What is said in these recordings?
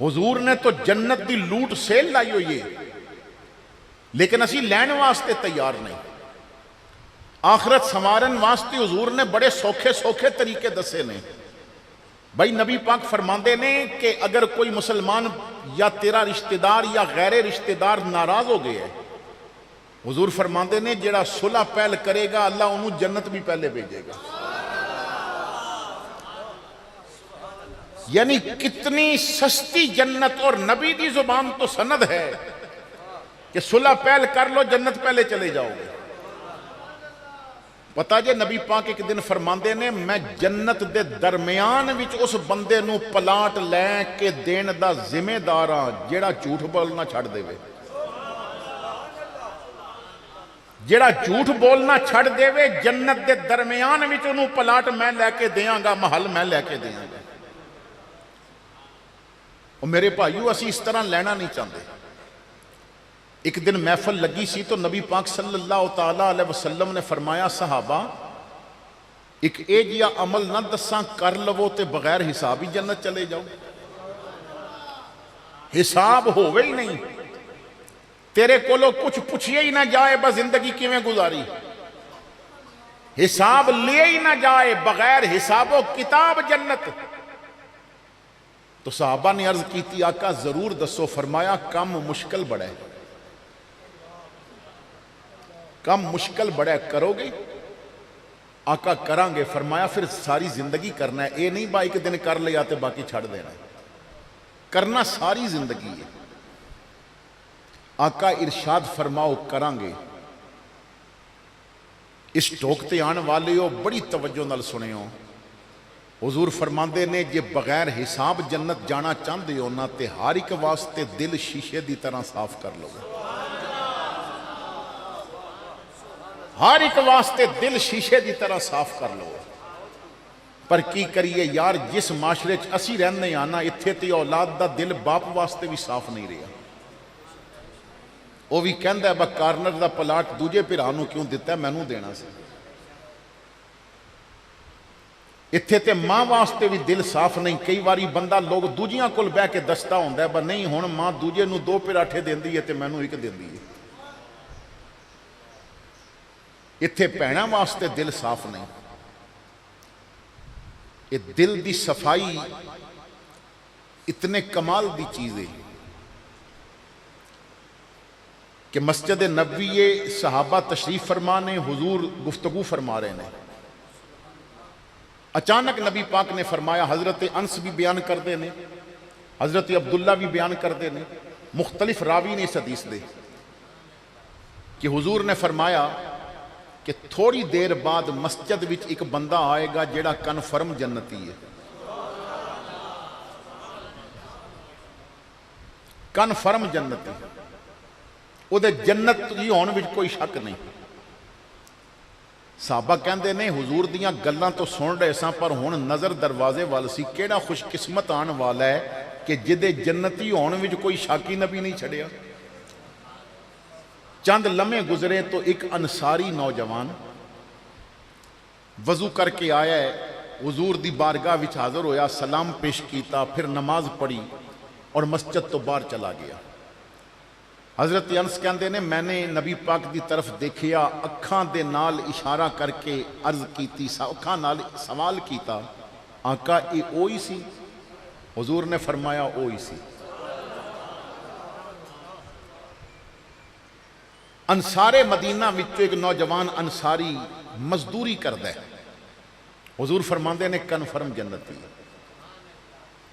حضور نے تو جنت دی لوٹ سیل لائی ہوئی ہے، لیکن اسی لین واسطے تیار نہیں۔ آخرت سنوارن واسطے حضور نے بڑے سوکھے سوکھے طریقے دسے نے۔ بھائی نبی پاک فرماندے نے کہ اگر کوئی مسلمان یا تیرا رشتہ دار یا غیر رشتہ دار ناراض ہو گئے، حضور فرماندے نے جڑا صلح پہل کرے گا اللہ انہوں جنت بھی پہلے بھیجے گا۔ یعنی کتنی سستی جنت، اور نبی دی زبان تو سند ہے کہ صلح پہل کر لو جنت پہلے چلے جاؤ گے۔ پتا جے نبی پاک ایک دن فرماندے نے میں جنت دے درمیان وچ اس بندے نو پلاٹ لے کے دین دا ذمہ دار ہاں جیڑا جھوٹ بولنا چھڑ دے وے، جیڑا جھوٹ بولنا چھڑ دے وے جنت دے درمیان وچ انہوں پلاٹ میں لے کے دیاں گا، محل میں لے کے دیاں گا۔ اور میرے بھائیو اسی اس طرح لینا نہیں چاہتے۔ ایک دن محفل لگی سی تو نبی پاک صلی اللہ تعالیٰ علیہ وسلم نے فرمایا صحابہ ایک اے جیا عمل نہ دساں کر لو تے بغیر حساب ہی جنت چلے جاؤ۔ حساب ہوئے ہی نہیں، تیرے کولو کچھ پوچھئے ہی نہ جائے بس زندگی کیویں گزاری، حساب لے ہی نہ جائے بغیر حساب و کتاب جنت۔ تو صحابہ نے عرض کی تھی آقا ضرور دسو، فرمایا کم مشکل بڑا ہے، کم مشکل بڑا ہے، کرو گے؟ آقا کران گے۔ فرمایا پھر ساری زندگی کرنا ہے، اے نہیں با ایک دن کر لیا تے باقی چھڑ دینا ہے، کرنا ساری زندگی ہے۔ آقا ارشاد فرماؤ کران گے۔ اس ٹوکتے آن والے ہو بڑی توجہ نال سنے ہو، حضور فرماندے نے جے بغیر حساب جنت جانا چاہتے ہو نا تے ہر ایک واسطے دل شیشے دی طرح صاف کر لو، ہر ایک واسطے دل شیشے دی طرح صاف کر لو۔ پر کی کریے یار جس معاشرے چ اسی رہنے آنا اتھے تے اولاد دا دل باپ واسطے بھی صاف نہیں رہا، وہ بھی کہندا ہے با کارنر دا پلاٹ دوجے بھرا نوں کیوں دتا ہے مینوں دینا سی۔ اتھے تے ماں واسطے بھی دل صاف نہیں، کئی واری بندہ لوگ دوجیاں کول بہ کے دستا ہوندا ہے با نہیں ہن ماں دوجے نوں 2 پراٹھے دیندی ہے تے مینوں ایک دیندی ہے۔ اتھے بھیناں واسطے دل صاف نہیں۔ یہ دل دی صفائی اتنے کمال دی چیز ہے کہ مسجد نبوی صحابہ تشریف فرمانے حضور گفتگو فرما رہے ہیں، اچانک نبی پاک نے فرمایا، حضرت انس بھی بیان کردے نے، حضرت عبداللہ بھی بیان کردے نے، مختلف راوی نے اس حدیث دے کہ حضور نے فرمایا کہ تھوڑی دیر بعد مسجد وچ ایک بندہ آئے گا جیڑا کنفرم جنتی ہے، کنفرم جنتی، وہ دے جنت ہی ہون وچ کوئی شک نہیں۔ صحابہ کہندے نے حضور دیاں گلاں تو سن رہے ساں پر ہن نظر دروازے وال سی، کیڑا خوش قسمت آن والا ہے کہ جدے جنتی ہون وچ کوئی شاکی نبی نہیں چھڑیا۔ چند لمحے گزرے تو ایک انصاری نوجوان وضو کر کے آیا ہے، حضور دی بارگاہ وچ حاضر ہویا، سلام پیش کیتا، پھر نماز پڑھی اور مسجد تو باہر چلا گیا۔ حضرت انس کہندے نے میں نے نبی پاک دی طرف دیکھیا، اکھاں دے نال اشارہ کر کے عرض کیتی، اکھاں نال سوال کیتا، آقا اے اوہی سی؟ حضور نے فرمایا اوہی سی۔ انصارے مدینہ وچوں ایک نوجوان انصاری مزدوری کردا ہے، حضور فرماندے نے کنفرم جنتی۔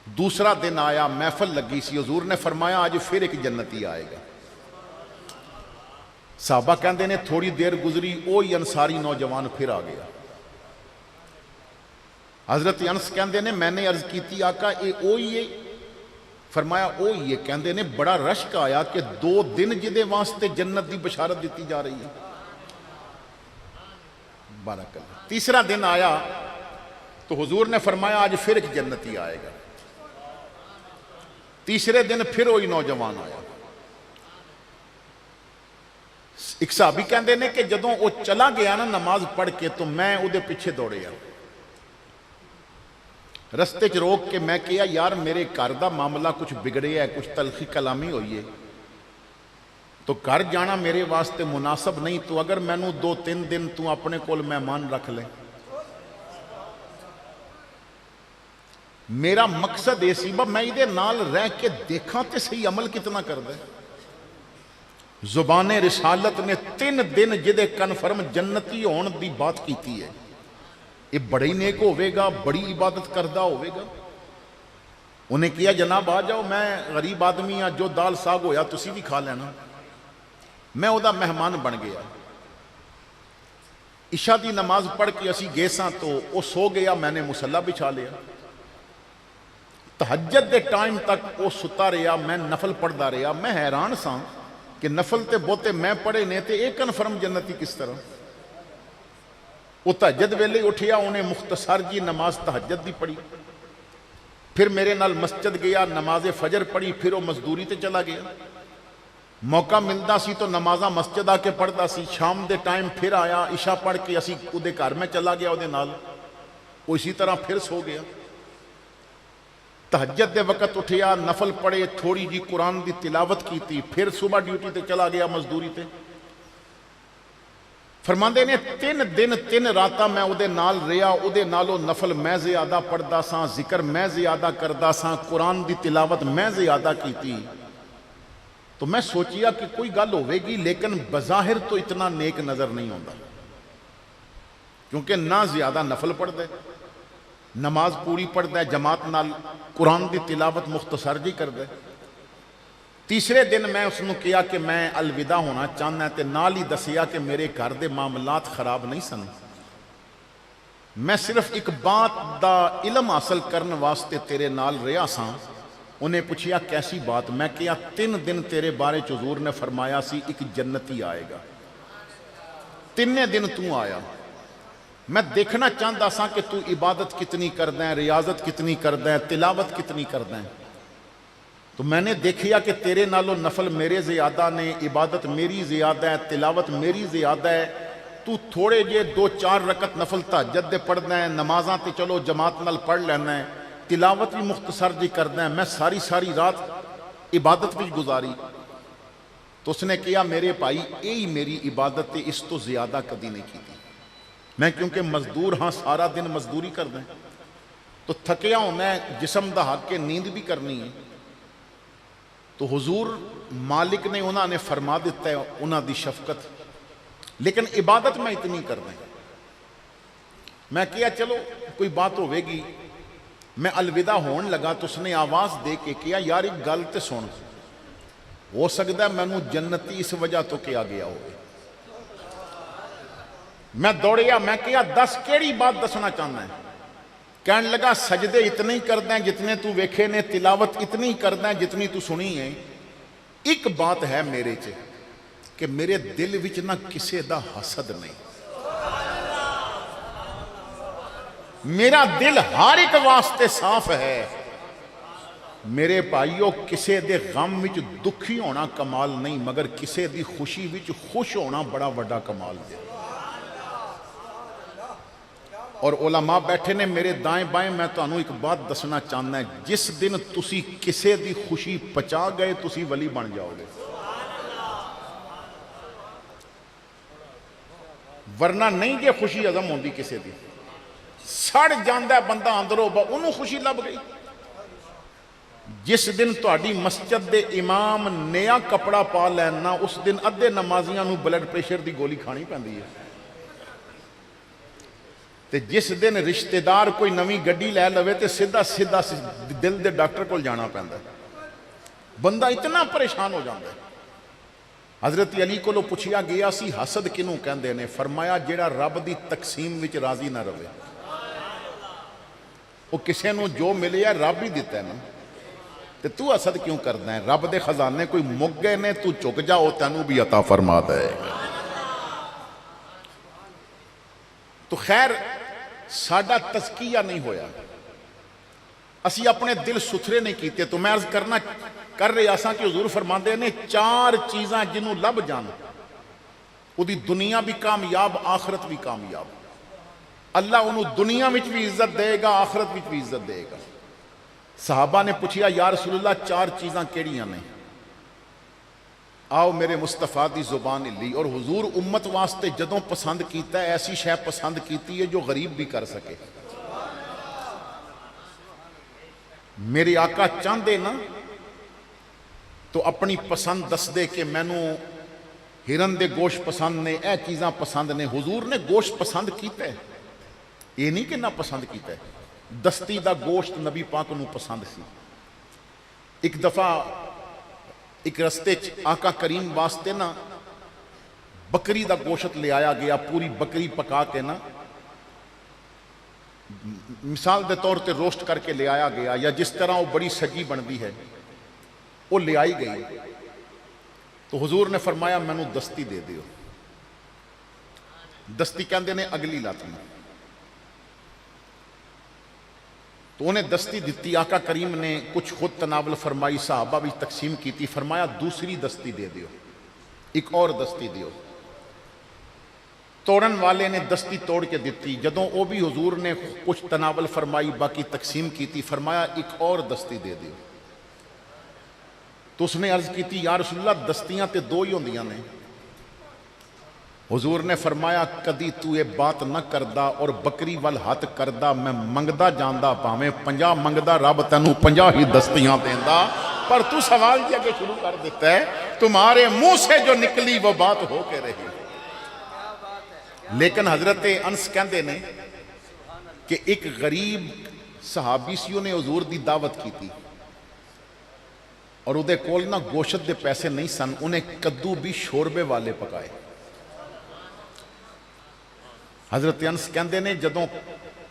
دوسرا دن آیا، محفل لگی سی، حضور نے فرمایا آج پھر ایک جنتی آئے گا۔ صحابہ کہندے نے تھوڑی دیر گزری، اوہی انصاری نوجوان پھر آ گیا۔ حضرت انس کہندے نے میں نے عرض کیتی آقا اے اوہی ہے؟ فرمایا اوہی ہے۔ کہندے نے بڑا رشک آیا کہ 2 دن جدے واسطے جنت دی بشارت دیتی جا رہی ہے۔ بارک اللہ۔ تیسرا دن آیا تو حضور نے فرمایا آج پھر ایک جنتی آئے گا۔ تیسرے دن پھر وہی نوجوان آیا۔ ایک صحابی کہندے نے کہ جدوں وہ چلا گیا نا نماز پڑھ کے تو میں وہ دے پیچھے دوڑے گیا۔ رستے چ روک کے میں کہا یار میرے گھر دا معاملہ کچھ بگڑیا ہے, کچھ تلخی کلامی ہوئی ہے, تو گھر جانا میرے واسطے مناسب نہیں, تو اگر مینوں 2-3 دن تو اپنے کول مہمان رکھ لے. میرا مقصد یہ سی میں یہ نال رہ کے دیکھاں تے صحیح عمل کتنا کردا ہے. زبان رسالت نے 3 دن جدے کنفرم جنتی ہون دی بات کیتی ہے. یہ بڑی نیک ہوئے گا, بڑی عبادت کردہ ہوئے گا. انہیں کیا جناب آ جاؤ, میں غریب آدمی ہاں, جو دال ساگ ہویا تسی بھی کھا لینا. میں او دا مہمان بن گیا. عشاء دی نماز پڑھ کے اسی گئے ساں تو وہ سو گیا, میں نے مصلی بچھا لیا. تہجد دے ٹائم تک وہ ستا رہا, میں نفل پڑھدا رہا. میں حیران ساں کہ نفل تے بہتے میں پڑھے نے تے ایک کنفرم جنتی کس طرح. وہ تہجد ویلے اٹھیا, انہیں مختصر جی نماز تہجد دی پڑھی, پھر میرے نال مسجد گیا, نماز فجر پڑھی, پھر وہ مزدوری تے چلا گیا. موقع ملدا سی تو نمازاں مسجد آ کے پڑھدا سی. شام دے ٹائم پھر آیا, عشاء پڑھ کے اسی اودے گھر میں چلا گیا, اودے نال وہ اسی طرح پھر سو گیا. تہجد دے وقت اٹھیا, نفل پڑھے, تھوڑی جی قرآن دی تلاوت کیتی, پھر صبح ڈیوٹی تے چلا گیا مزدوری تے. فرماندے نے 3 دن 3 راتاں میں اودے نال رہا, اودے نالو نفل میں زیادہ پڑھدا ساں, ذکر میں زیادہ کردا ساں, قرآن دی تلاوت میں زیادہ کیتی. تو میں سوچیا کہ کوئی گل ہوئے گی, لیکن بظاہر تو اتنا نیک نظر نہیں ہوندا, کیونکہ نہ زیادہ نفل پڑھدے, نماز پوری پڑھدا ہے, جماعت نال قرآن دی تلاوت مختصر جی کردے. تیسرے دن میں اس نے کیا کہ میں الوداع ہونا چاہنا, تے نال ہی دسیا کہ میرے گھر دے معاملات خراب نہیں سن. میں صرف ایک بات دا علم حاصل کرن واسطے تیرے نال رہا ساں. انہیں پوچھیا کیسی بات؟ میں کیا 3 دن تیرے بارے حضور نے فرمایا سی ایک جنتی آئے گا. 3 دن تو آیا. میں دیکھنا چاہتا سا کہ تو عبادت کتنی کردا ہے, ریاضت کتنی کردا ہے, تلاوت کتنی کردا ہے. تو میں نے دیکھیا کہ تیرے نالو نفل میرے زیادہ نے, عبادت میری زیادہ ہے, تلاوت میری زیادہ ہے. تو تھوڑے جے 2-4 رکعت نفل تہجد دے پڑھنا ہے, نمازاں تے چلو جماعت نال پڑھ لینا ہے, تلاوت بھی مختصر جی کرنا ہے. میں ساری رات عبادت بھی گزاری. تو اس نے کہا میرے بھائی یہی میری عبادت ہے, اس تو زیادہ کدی نہیں کی. میں کیونکہ مزدور ہاں, سارا دن مزدوری کرنا ہے, تو تھکیا ہونا ہے, جسم دا حق کے نیند بھی کرنی ہے. تو حضور مالک نے انہوں نے فرما دیتا ہے انہوں دی شفقت, لیکن عبادت میں اتنی کرنا ہے. میں کیا چلو کوئی بات ہوئے گی. میں الوداع ہون لگا تو اس نے آواز دے کے کیا یار ایک گل تے سن, ہو سکتا ہے مینوں جنتی اس وجہ تو کیا گیا ہوگی. میں دوڑیا, میں کیا 10 کیڑی بات دسنا چاہنا ہے. کہنے لگا سجدے اتنے ہی کردا ہے جتنے تو ویکھے نے, تلاوت اتنی ہی کردا ہے جتنی تو سنی ہے. ایک بات ہے میرے چ کہ میرے دل وچ نہ کسے دا حسد نہیں. میرا دل ہر ایک واسطے صاف ہے. میرے بھائیو کسے دے غم وچ دکھی ہونا کمال نہیں, مگر کسے دی خوشی وچ خوش ہونا بڑا بڑا کمال ہے. اور علماء بیٹھے نے میرے دائیں بائیں, میں تو انہوں ایک بات دسنا چاہنا ہے, جس دن تسی کسے دی خوشی پچا گئے تسی ولی بن جاؤ گے, ورنہ نہیں جے خوشی عظم ہوندی کسے دی. سڑ جاندہ ہے بندہ اندروں, انہوں خوشی لب گئی. جس دن تہاڈی مسجد دے امام نیا کپڑا پا لینا, اس دن ادھے نمازیاں نو بلڈ پریشر دی گولی کھانی پیندی ہے. تے جس دن رشتہ دار کوئی نویں گڈی لے لوے تے سیدھا دل دے ڈاکٹر کول جانا پیندا ہے. بندہ اتنا پریشان ہو جاتا ہے. حضرت علی کو پوچھیا گیا سی حسد کنوں کہندے نے, فرمایا جیڑا رب دی تقسیم وچ راضی نہ رہے. وہ کسے نو جو ملے ہے رب ہی دیتا ہے نا, تے تو حسد کیوں کرنا ہے؟ رب دے خزانے کوئی مک گئے نے, تو چک جا, وہ تینوں بھی عطا فرما دے. تو خیر ساڈا تزکیہ نہیں ہویا, اسی اپنے دل ستھرے نہیں کیتے. تو میں عرض کر رہے آساں کہ حضور فرماندے نے 4 چیزاں جنہوں لب جان, وہ دی دنیا بھی کامیاب, آخرت بھی کامیاب. اللہ انہوں دنیا میں بھی عزت دے گا، آخرت میں بھی عزت دے گا۔ صحابہ نے پوچھیا یا رسول اللہ 4 چیزاں کیڑیاں نے؟ آؤ میرے مصطفیٰ دی زبان لی، اور حضور امت واسطے جدوں پسند کیتا ہے ایسی شے پسند کیتی ہے جو غریب بھی کر سکے۔ میرے آقا چاہتے نا تو اپنی پسند دس دے کہ مینوں ہرن دے گوشت پسند نے، اے چیزاں پسند نے۔ حضور نے گوشت پسند کیتا ہے، یہ نہیں کہ نہ پسند کیتا ہے۔ دستی دا گوشت نبی پاک نو پسند سی۔ ایک دفعہ ایک رستے آقا کریم واسطے نا بکری دا گوشت لے آیا گیا، پوری بکری پکا کے نا مثال دے طور تے روسٹ کر کے لے آیا گیا، یا جس طرح وہ بڑی سجی بندی ہے وہ لے آئی گئی۔ تو حضور نے فرمایا مینوں دستی دے دیو۔ دستی کہندے نے اگلی لات میں، تو انہیں دستی دیتی۔ آقا کریم نے کچھ خود تناول فرمائی، صحابہ بھی تقسیم کی تھی۔ فرمایا دوسری دستی دے دیو، ایک اور دستی دیو۔ توڑن والے نے دستی توڑ کے دیتی، جدوں وہ بھی حضور نے کچھ تناول فرمائی باقی تقسیم کی تھی، فرمایا ایک اور دستی دے دیو۔ تو اس نے عرض کی تھی یا رسول اللہ دستیاں تے 2 ہی ہوندیاں نے۔ حضور نے فرمایا کدی تو یہ بات نہ کردا اور بکری وال ہاتھ کردا، میں منگدا جاندا پاویں 50 منگدا رب تینوں 50 ہی دستیاں دیندا، پر تو سوال یہ کہ شروع کر دیتا ہے تمہارے منہ سے جو نکلی وہ بات ہو کے رہی۔ لیکن حضرت انس کہندے نے کہ ایک غریب صحابی سی نے حضور دی دعوت کی تھی، اور وہ دے کول نہ گوشت دے پیسے نہیں سن، انہیں کدو بھی شوربے والے پکائے۔ حضرت انس کہندے نے جدوں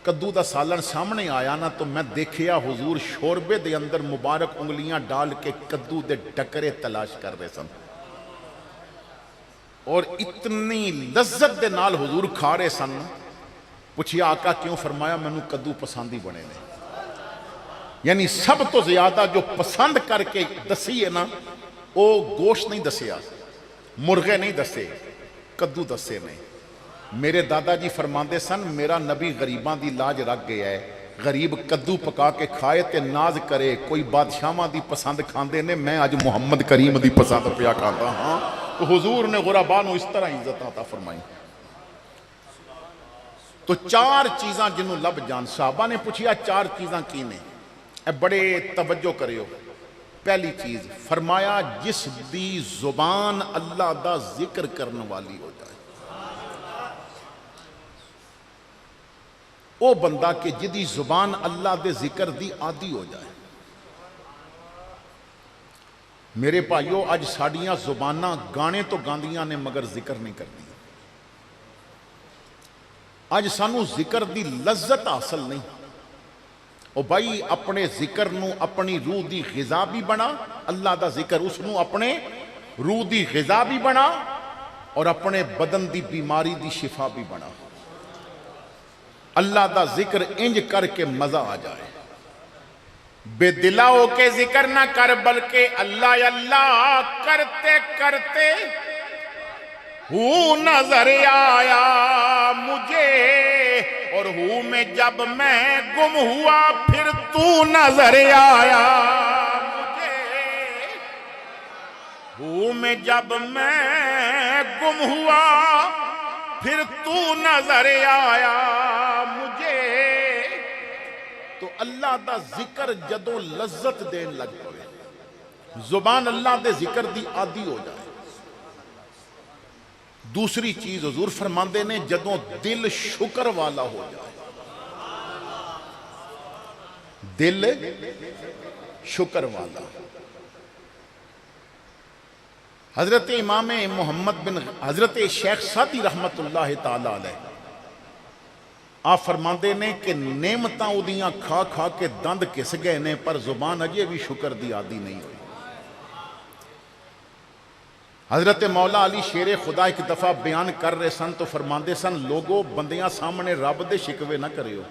کدو دا سالن سامنے آیا نا تو میں دیکھیا حضور شوربے دے اندر مبارک انگلیاں ڈال کے کدو دے ڈکرے تلاش کر رہے سن، اور اتنی لذت دے نال حضور کھا رہے سن۔ پوچھیا آقا کیوں؟ فرمایا مینوں کدو پسندی بنے نے۔ یعنی سب تو زیادہ جو پسند کر کے دسی ہے نا وہ گوشت نہیں دسیا، مرغے نہیں دسے، کدو دسے نہیں۔ میرے دادا جی فرماندے سن میرا نبی غریباں دی لاج رکھ گیا ہے، غریب کدو پکا کے کھائے تے ناز کرے، کوئی بادشاہاں دی پسند کھاندے نے، میں اج محمد کریم دی پسند پیا کھاندا ہاں۔ تو حضور نے غرباء نو اس طرح عزت عطا فرمائی۔ تو 4 چیزاں جنوں لب جان۔ صحابہ نے پوچھیا 4 چیزاں کی نے؟ اے بڑے توجہ کریو۔ پہلی چیز فرمایا جس دی زبان اللہ دا ذکر کرنے والی ہو جائے، او بندہ کہ جدی زبان اللہ دے ذکر دی عادی ہو جائے۔ میرے بھائیو اج ساڑیاں زباناں گانے تو گاندیاں نے مگر ذکر نہیں کردی۔ اج سانو ذکر دی لذت حاصل نہیں۔ او بھائی اپنے ذکر نو اپنی روح دی غذا بھی بنا، اللہ دا ذکر اس نو اپنے روح دی غذا بھی بنا، اور اپنے بدن دی بیماری دی شفا بھی بنا۔ اللہ دا ذکر انج کر کے مزہ آ جائے۔ بے دلا ہو کے ذکر نہ کر بلکہ اللہ اللہ کرتے کرتے نظر آیا مجھے، اور میں جب میں گم ہوا پھر تو نظر آیا مجھے، میں جب میں گم ہوا پھر تو نظر آیا مجھے۔ تو اللہ دا ذکر جدوں لذت دین لگ پڑے، زبان اللہ دے ذکر دی عادی ہو جائے۔ دوسری چیز حضور فرماندے نے جدوں دل شکر والا ہو جائے، دل شکر والا۔ حضرت امام محمد بن حضرت شیخ سعدی رحمت اللہ تعالی علیہ آپ فرماندے نے کہ نعمتاں اودیاں کھا کھا کے دند کس گئے نے، پر زبان اجے بھی شکر دی عادی نہیں ہوئی۔ حضرت مولا علی شیر خدا ایک دفعہ بیان کر رہے سن تو فرماندے سن لوگو بندیاں سامنے رب دے شکوے نہ کریو،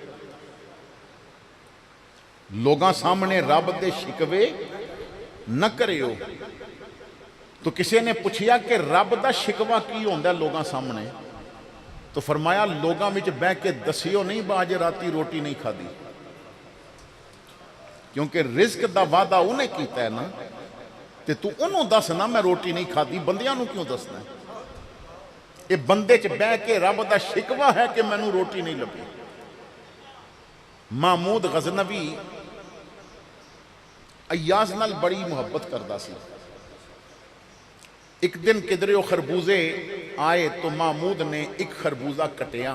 لوگاں سامنے رب دے شکوے نہ کریو۔ تو کسی نے پوچھیا کہ رب دا شکوہ کی ہوندا لوگاں سامنے؟ تو فرمایا لوگاں وچ بہ کے دسیو نہیں با اج راتی روٹی نہیں کھادی، کیونکہ رزق دا وعدہ انہیں کیتا ہے نا، تے تو انہوں دس نا میں روٹی نہیں کھادی، بندیاں نو کیوں دسنا ہے؟ یہ بندے چ بہ کے رب دا شکوہ ہے کہ مینوں روٹی نہیں لبھی۔ محمود غزنوی ایاز نال بڑی محبت کردا سی۔ ایک دن کدھرے وہ خربوزے آئے تو محمود نے ایک خربوزہ کٹیا،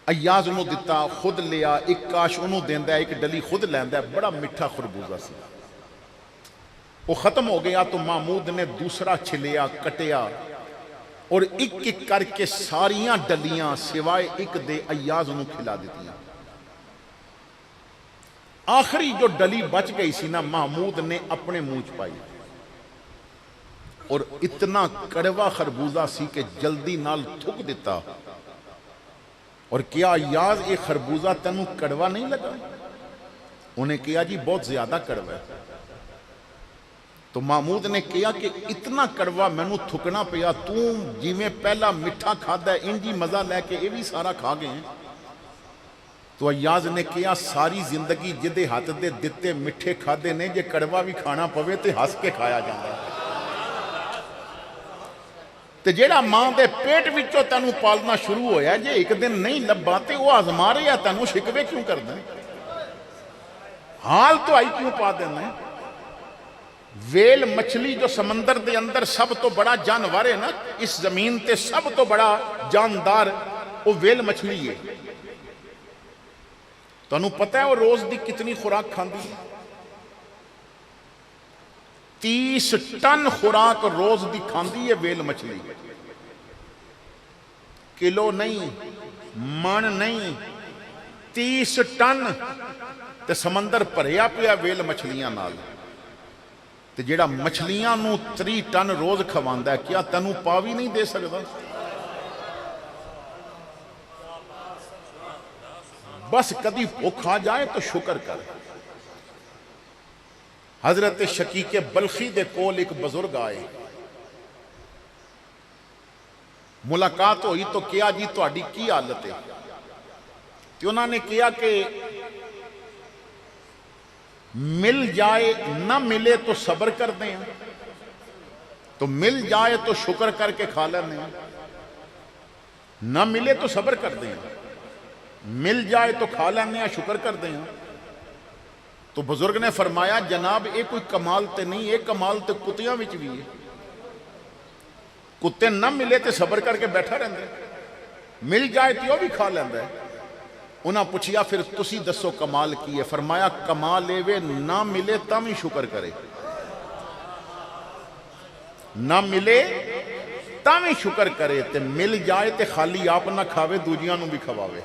ایاز انہوں دیتا، خود لیا، ایک کاش انہوں دیندہ ہے، ایک ڈلی خود لیندہ ہے، بڑا مٹھا خربوزہ سی۔ وہ ختم ہو گیا تو محمود نے دوسرا چھلیا، کٹیا، اور ایک ایک کر کے ساریاں ڈلیاں سوائے ایک دے ایاز انہوں کھلا دیتیاں۔ آخری جو ڈلی بچ گئی سی نا، محمود نے اپنے منہ پائی، اور اتنا کڑوا خربوزہ سی کہ جلدی نال تھک دیتا، اور کیا ایاز یہ خربوزہ تینوں کڑوا نہیں لگا؟ انہیں کیا جی بہت زیادہ کڑوا ہے۔ تو محمود نے کیا کہ اتنا کڑوا مینوں تھکنا پیا، جی میں پہلا مٹھا کھادا ہے انجی مزہ لے کے یہ بھی سارا کھا گئے ہیں۔ تو ایاز نے کیا ساری زندگی جدے ہاتھ دے دتے مٹھے کھادے نے، جے کڑوا بھی کھانا پوے تے ہس کے کھایا جاتا ہے۔ تے جیڑا ماں دے پیٹ وچوں تینوں پالنا شروع ہویا جے ایک دن نہیں لبا تے وہ آزما رہے تینوں شکوے کیوں کرنا ہے؟ حال تو آئی کیوں پا دینا ہے؟ ویل مچھلی جو سمندر دے اندر سب تو بڑا جانور ہے نا، اس زمین تے سب تو بڑا جاندار وہ ویل مچھلی ہے۔ تو انہوں پتہ ہے وہ روز دی کتنی خوراک کھاندی ہے؟ 30 ٹن خوراک روز دی کھاندی ہے ویل مچھلی، کلو نہیں، من نہیں، 30 ٹن تے سمندر بھریا پیا ویل مچھلیاں نال۔ تے جیڑا مچھلیاں نو 3 ٹن روز کھواندا ہے، کیا تینوں پا بھی نہیں دے سکتا؟ بس کدی بھوک آ جائے تو شکر کر۔ حضرت شقیق بلخی دے کول ایک بزرگ آئے، ملاقات ہوئی تو کیا جی تہاڈی کی حالت ہے؟ تو انہوں نے کیا کہ مل جائے نہ ملے تو صبر کر دیں، تو مل جائے تو شکر کر کے کھا لینے، نہ ملے تو صبر کر دیں، مل جائے تو کھا لینے شکر کر دیں۔ تو بزرگ نے فرمایا جناب یہ کوئی کمال تے نہیں، یہ کمال تے کتیاں وچ بھی ہے۔ کتے نہ ملے تے صبر کر کے بیٹھا رہندے، مل جائے تو وہ بھی کھا لیندے۔ انہاں پوچھیا پھر تسی دسو کمال کی ہے؟ فرمایا کمال اے وے نہ ملے تم ہی شکر کرے، نہ ملے تم ہی شکر کرے، تے مل جائے تے خالی آپ نہ کھاوے دوجیاں نو بھی کھواوے۔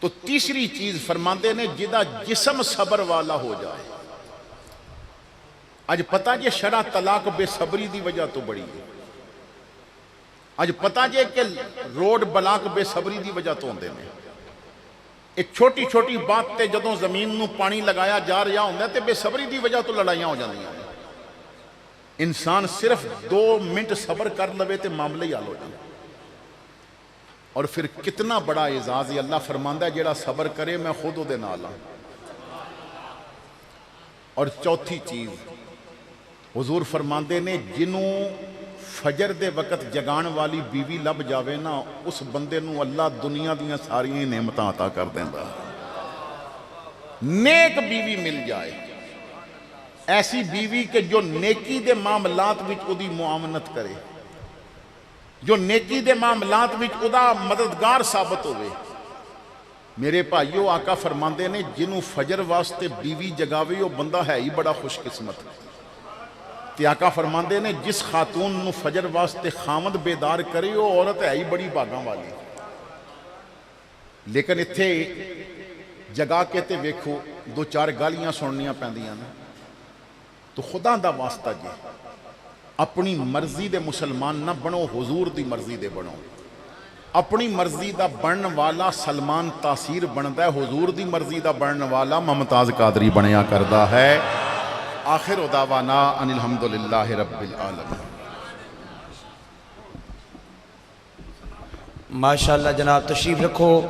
تو تیسری چیز فرماندے نے جدا جسم صبر والا ہو جائے۔ آج پتہ جے شرع طلاق بے صبری دی وجہ تو بڑی ہے، آج پتہ جے کہ روڈ بلاک بے صبری دی وجہ تو ہوندے نے۔ ایک چھوٹی چھوٹی بات تے جدوں زمین نو پانی لگایا جا رہا ہوندے تے بے صبری دی وجہ تو لڑائیاں ہو جاندیاں نے۔ انسان صرف 2 منٹ صبر کر لوے تے معاملے ہی حل ہو جاندے۔ اور پھر کتنا بڑا اعزاز ہے، اللہ فرماندا ہے جیڑا صبر کرے میں خود دے نال ہاں۔ اور چوتھی چیز حضور فرماندے نے جنوں فجر دے وقت جگان والی بیوی لب جاوے نا، اس بندے نو اللہ دنیا دیاں ساری نعمتاں عطا کر دیندا۔ نیک بیوی مل جائے، ایسی بیوی کہ جو نیکی دے معاملات وچ اودی معاونت کرے، جو نیکی دے معاملات وچ ادا مددگار ثابت ہوئے۔ میرے بھائیو آقا فرماندے نے جنوں فجر واسطے بیوی جگاوے وہ بندہ ہے ہی بڑا خوش قسمت۔ تے آقا فرماندے نے جس خاتون نو فجر واسطے خامد بیدار کرے وہ عورت ہے ہی بڑی بھاگاں والی۔ لیکن اتھے جگا کے تے ویکھو 2-4 گالیاں سننیاں پیندیاں نے۔ تو خدا دا واسطہ جی اپنی مرضی دے مسلمان نہ بنو، حضور دی مرضی دے بنو۔ اپنی مرضی دا بنن والا سلمان تاثیر بندا ہے، حضور دی مرضی دا بنن والا ممتاز قادری بنیا کردا ہے۔ آخر دعوانا ان الحمدللہ رب العالمین۔ ماشاءاللہ جناب تشریف رکھو۔